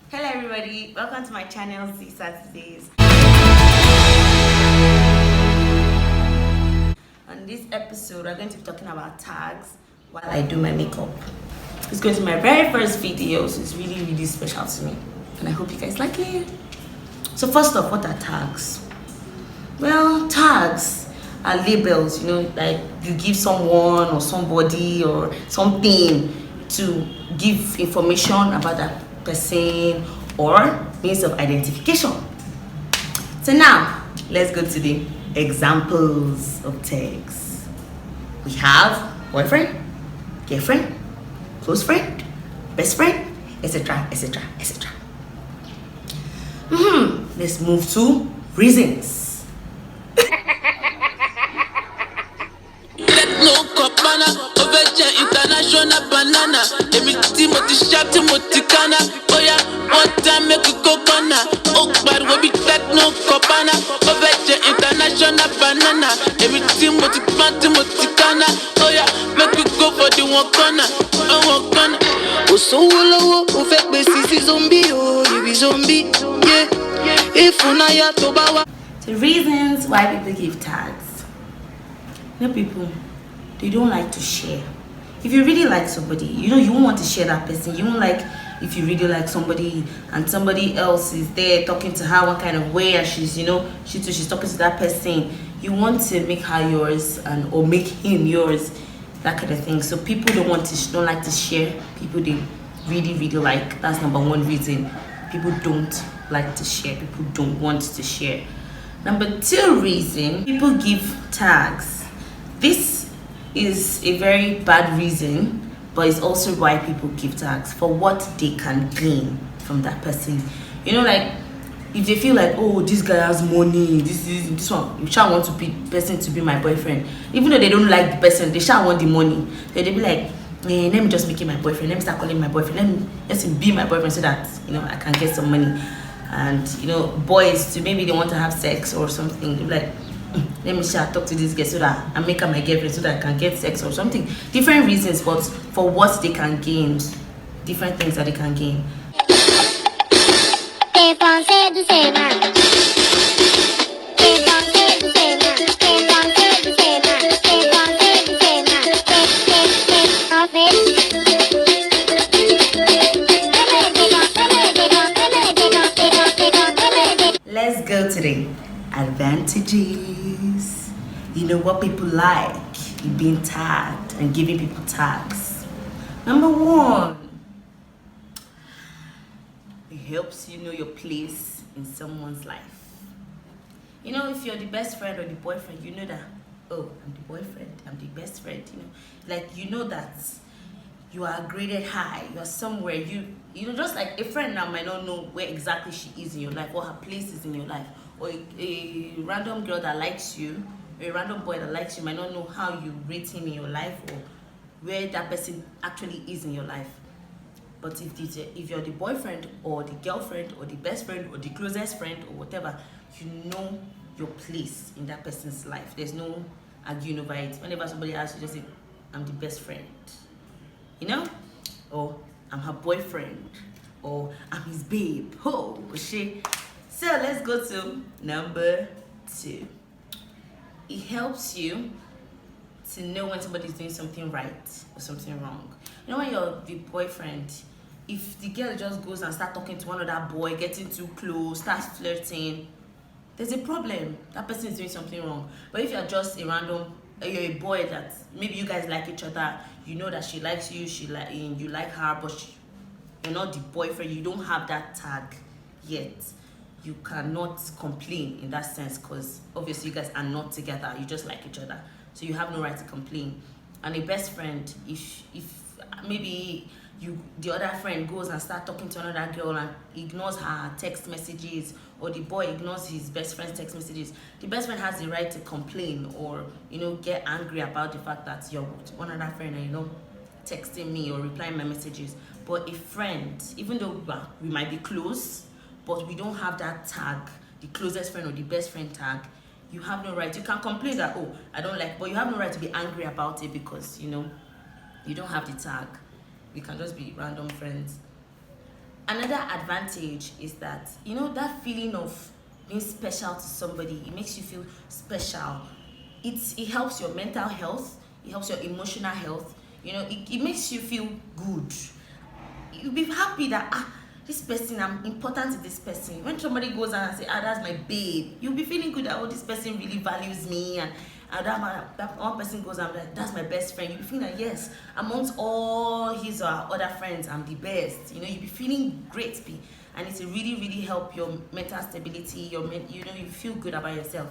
Hello everybody, welcome to my channel Z Saturdays. On this episode, we're going to be talking about tags while I do my makeup. It's going to be my very first video, so it's really special to me. And I hope you guys like it. So first off, what are tags? Well, tags are labels, like you give someone or somebody or something to give information about that person or means of identification. So now let's go to the examples of tags. We have boyfriend, girlfriend, close friend, best friend, etc. Let's move to reasons. International banana, everything moti sharp to motikana. Oh yeah, one time make we go corner. Oh, but we be techno copana. Overje international banana, everything moti plant to motikana. Oh yeah, make we go for the one corner. Oh, one corner. Oh, so low, oh, fake basis zombie, oh, you be zombie, yeah. If unaya tobawa. The reasons why people give tags. People, they don't like to share. If you really like somebody, you won't want to share that person. You won't like if you really like somebody and somebody else is there talking to her one kind of way and she's talking to that person. You want to make her yours or make him yours, that kind of thing. So people don't like to share. People they really like. That's number one reason. People don't like to share. People don't want to share. Number two reason, people give tags. This is a very bad reason, but it's also why people give tags, for what they can gain from that person. Like if they feel like, oh, this guy has money, this one, you shall want to be person to be my boyfriend, even though they don't like the person, they shall want the money. They'll be like, let me just make him my boyfriend, let me start calling him my boyfriend, let him be my boyfriend so that I can get some money. And boys too, maybe they want to have sex or something, they'll be like, let me talk to this girl so that I make her my girlfriend so that I can get sex or something. Different reasons, but for what they can gain, different things that they can gain. Let's go to the advantages. What people like being tagged and giving people tags. Number one, it helps you know your place in someone's life. If you're the best friend or the boyfriend, you know that, oh, I'm the boyfriend, I'm the best friend, that you are graded high, you're somewhere, just like a friend now might not know where exactly she is in your life, or her place is in your life, or a random girl that likes you, or a random boy that likes you might not know how you rate him in your life, or where that person actually is in your life. But if you're the boyfriend or the girlfriend or the best friend or the closest friend or whatever, you know your place in that person's life. There's no arguing over it. Whenever somebody asks you, just say, I'm the best friend, or I'm her boyfriend, or I'm his babe. Oh, she. So let's go to number two. It helps you to know when somebody's doing something right or something wrong. When you're the boyfriend, if the girl just goes and start talking to one other boy, getting too close, starts flirting, there's a problem. That person is doing something wrong. But if you're just you're a boy that maybe you guys like each other, you know that she likes you, you like her, but you're not the boyfriend, you don't have that tag yet, you cannot complain in that sense, because obviously you guys are not together, you just like each other, so you have no right to complain. And a best friend, if maybe the other friend goes and start talking to another girl and ignores her text messages, or the boy ignores his best friend's text messages, the best friend has the right to complain or get angry about the fact that you're one other friend and texting me or replying my messages. But a friend, even though we might be close, but we don't have that tag, the closest friend or the best friend tag, you have no right. You can complain that, oh, I don't like, but you have no right to be angry about it, because you don't have the tag. We can just be random friends. Another advantage is that, you know, that feeling of being special to somebody, it makes you feel special. It helps your mental health, it helps your emotional health, you know, it makes you feel good. You'll be happy that this person, I'm important to this person. When somebody goes out and say, that's my babe, you'll be feeling good that this person really values me, and that one person goes out and like, that's my best friend. You'll be feeling like, yes, amongst all his or other friends, I'm the best. You know, you'll be feeling great, and it's really, really help your mental stability, you feel good about yourself.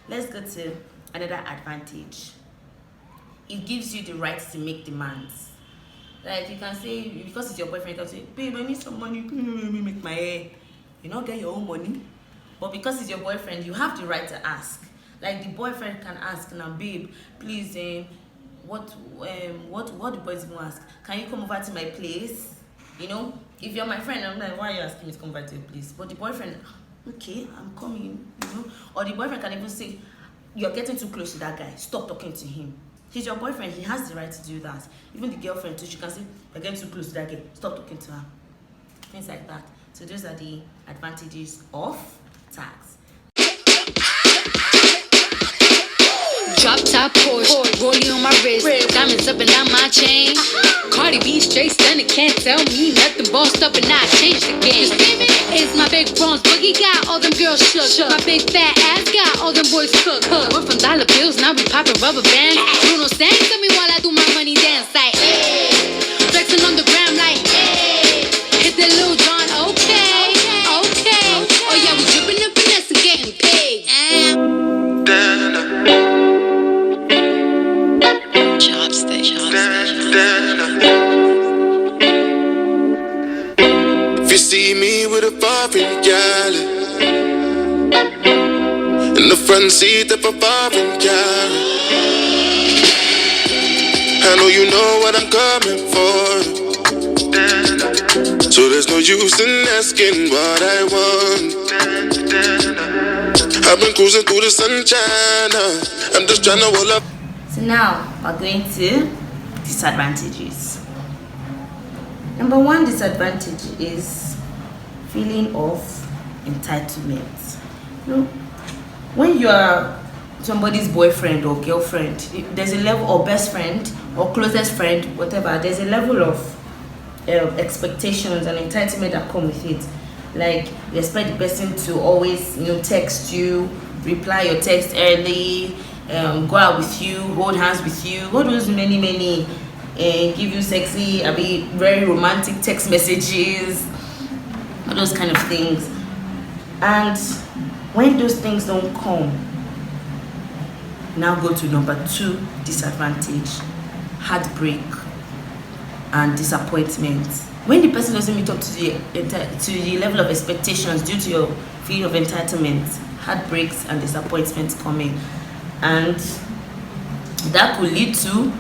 Let's go to another advantage. It gives you the right to make demands. Like, you can say, because it's your boyfriend, you can say, babe, I need some money, let me make my hair. You not get your own money. But because it's your boyfriend, you have the right to ask. Like, the boyfriend can ask, now, babe, please, what the boys even ask? Can you come over to my place? You know, if you're my friend, I'm like, why are you asking me to come over to your place? But the boyfriend, okay, I'm coming, you know. Or the boyfriend can even say, you're getting too close to that guy, stop talking to him. He's your boyfriend, he has the right to do that. Even the girlfriend too, she can say, you're getting too close to that guy, stop talking to her. Things like that. So those are the advantages of tags. Drop top Porsche, rollie on my wrist, diamonds up and down my chain. Cardi B straight stunning, can't tell me nothing. Bossed up and I changed the game. It's my big bronze boogie, got all them girls shook. My big fat ass got all them boys cooked. Went from dollar bills, now we poppin' rubber bands. Bruno sang to me while I do my money dance like, hey. Flexing on the gram like, hey. Hit the Lil Jon, okay. Oh yeah, we drippin' and finesse and getting paid. If you see me with a foreign gal in the front seat of a foreign car, I know you know what I'm coming for. So there's no use in asking what I want. I've been cruising through the sunshine, I'm just trying to hold up. So now we're going to disadvantages. Number one disadvantage is feeling of entitlement. You know, when you are somebody's boyfriend or girlfriend, there's a level, or best friend or closest friend, whatever, there's a level of expectations and entitlement that come with it. Like, you expect the person to always, you know, text you, reply your text early, go out with you, hold hands with you, all those many give you sexy, very romantic text messages, all those kind of things. And when those things don't come, now go to number two disadvantage: heartbreak and disappointment. When the person doesn't meet up to the level of expectations due to your feeling of entitlement, heartbreaks and disappointments come in, and that could lead to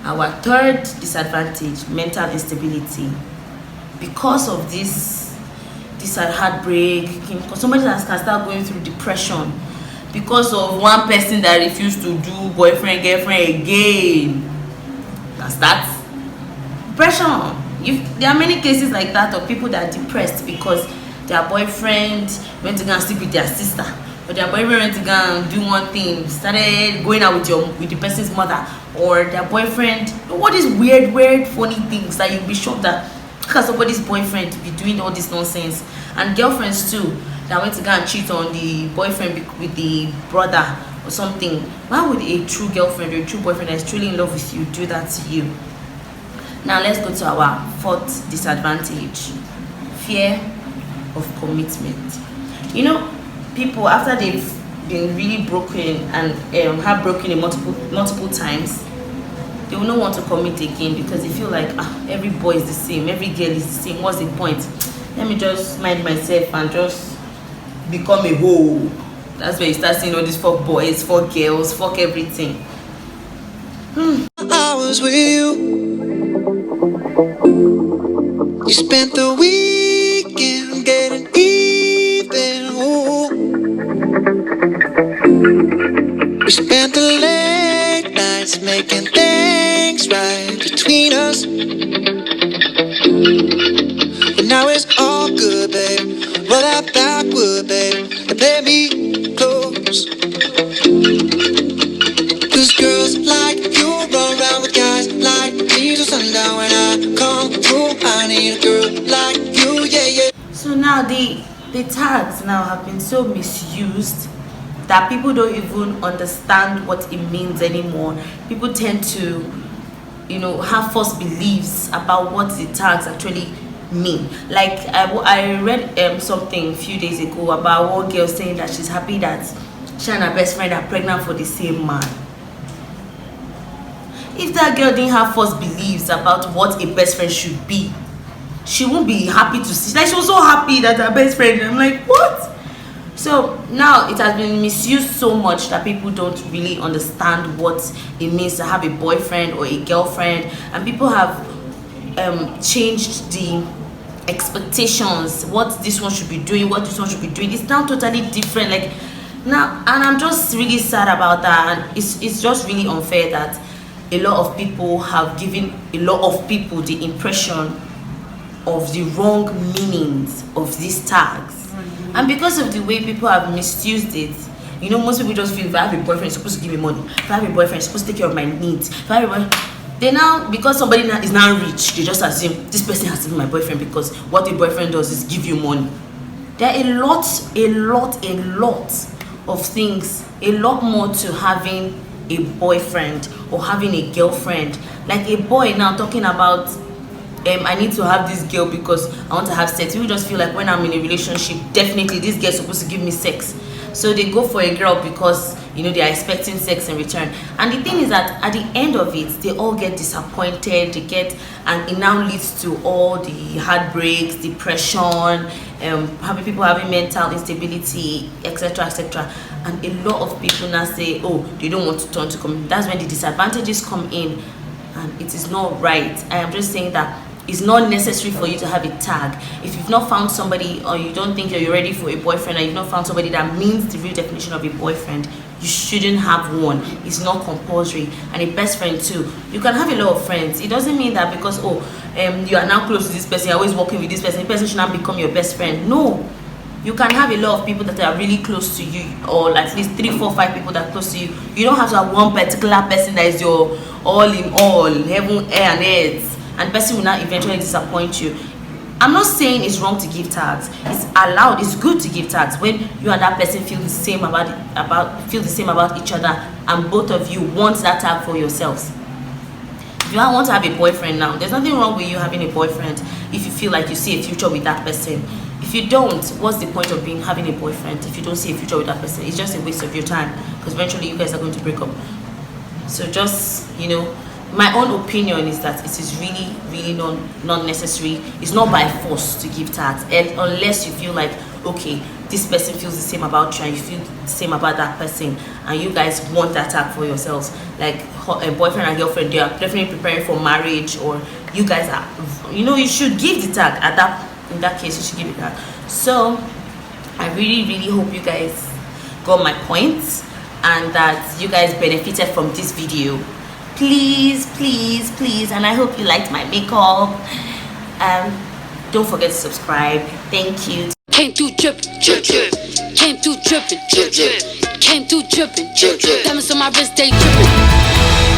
our third disadvantage: mental instability. Because of this heartbreak, because somebody that can start going through depression because of one person that refused to do boyfriend girlfriend again. That's that depression. There are many cases like that of people that are depressed because their boyfriend went to go and sleep with their sister, or their boyfriend went to go and do one thing, started going out with the person's mother, or their boyfriend, all these weird funny things that you'll be shocked that how can somebody's boyfriend be doing all this nonsense. And girlfriends too that went to go and cheat on the boyfriend with the brother or something. Why would a true girlfriend or a true boyfriend that's truly in love with you do that to you? Now let's go to our fourth disadvantage: fear of commitment. You know, people, after they've been really broken and heartbroken in multiple times, they will not want to commit again because they feel like every boy is the same, every girl is the same. What's the point? Let me just mind myself and just become a hoe. That's where you start seeing all these fuck boys, fuck girls, fuck everything. I was with you. You spent the weekend getting even. Ooh. We spent the late nights making things right between us. But now it's all would, babe, and play me close. Cause girls like you run around with guys like me till sundown. When I come through, I need a girl like you, yeah, yeah. So now the tags now have been so misused that people don't even understand what it means anymore. People tend to, have false beliefs about what the tags actually mean. Like I read something a few days ago about one girl saying that she's happy that she and her best friend are pregnant for the same man. If that girl didn't have false beliefs about what a best friend should be, she won't be happy to see. Like, she was so happy that her best friend. I'm like, what? So now it has been misused so much that people don't really understand what it means to have a boyfriend or a girlfriend, and people have changed the expectations, what this one should be doing, what this one should be doing. It's now totally different. Like now, and I'm just really sad about that, and it's just really unfair that a lot of people have given a lot of people the impression of the wrong meanings of these tags. And because of the way people have misused it, most people just feel, if I have a boyfriend, it's supposed to give me money. If I have a boyfriend, it's supposed to take care of my needs. If I have a boyfriend, they now, because somebody now is now rich, they just assume this person has to be my boyfriend because what a boyfriend does is give you money. There are a lot of things, a lot more to having a boyfriend or having a girlfriend. Like a boy now talking about I need to have this girl because I want to have sex. People just feel like when I'm in a relationship, definitely this girl is supposed to give me sex. So they go for a girl because they are expecting sex in return. And the thing is that at the end of it, they all get disappointed. And it now leads to all the heartbreaks, depression, people having mental instability, etc., etc. And a lot of people now say, oh, they don't want to turn to community. That's when the disadvantages come in, and it is not right. I am just saying that it's not necessary for you to have a tag. If you've not found somebody, or you don't think you're ready for a boyfriend, and you've not found somebody that means the real definition of a boyfriend, you shouldn't have one. It's not compulsory. And a best friend too, you can have a lot of friends. It doesn't mean that because you are now close to this person, you're always working with this person, the person should not become your best friend. No, you can have a lot of people that are really close to you, or at least 3, 4, 5 people that are close to you. You don't have to have one particular person that is your all in all, heaven, air, and earth, and the person will not eventually disappoint you. I'm not saying it's wrong to give tags. It's allowed. It's good to give tags when you and that person feel the same about each other, and both of you want that tag for yourselves. If you want to have a boyfriend now, there's nothing wrong with you having a boyfriend if you feel like you see a future with that person. If you don't, what's the point of having a boyfriend if you don't see a future with that person? It's just a waste of your time, because eventually you guys are going to break up. So just, my own opinion is that it is really, really not necessary. It's not by force to give tags, and unless you feel like, okay, this person feels the same about you and you feel the same about that person, and you guys want that tag for yourselves. Like a boyfriend and girlfriend, they are definitely preparing for marriage, or you guys are, you should give the tag. In that case, you should give it that. So I really, really hope you guys got my points and that you guys benefited from this video. Please, and I hope you liked my makeup. Don't forget to subscribe. Thank you. Came through drippin', drip, drip. Came through drippin', drip, drip. Came through drippin', drip, drip. Diamonds on my wrist, they drippin'.